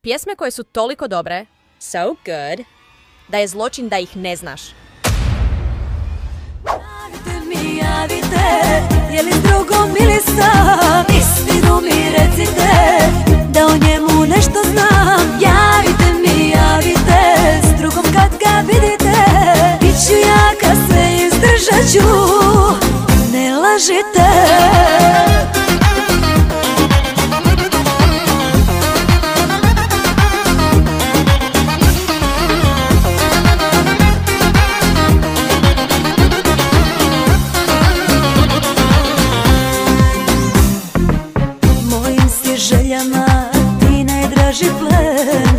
Pjesme koje su toliko dobre, So good. da je zločin da ih ne znaš. Javite mi, javite, je li s drugom ili sam? Istinu mi recite, da o njemu nešto znam. Javite mi, javite, s drugom kad ga vidite. Biću jaka, sve izdržat ću, ne lažite. Željama ti najdraži plen.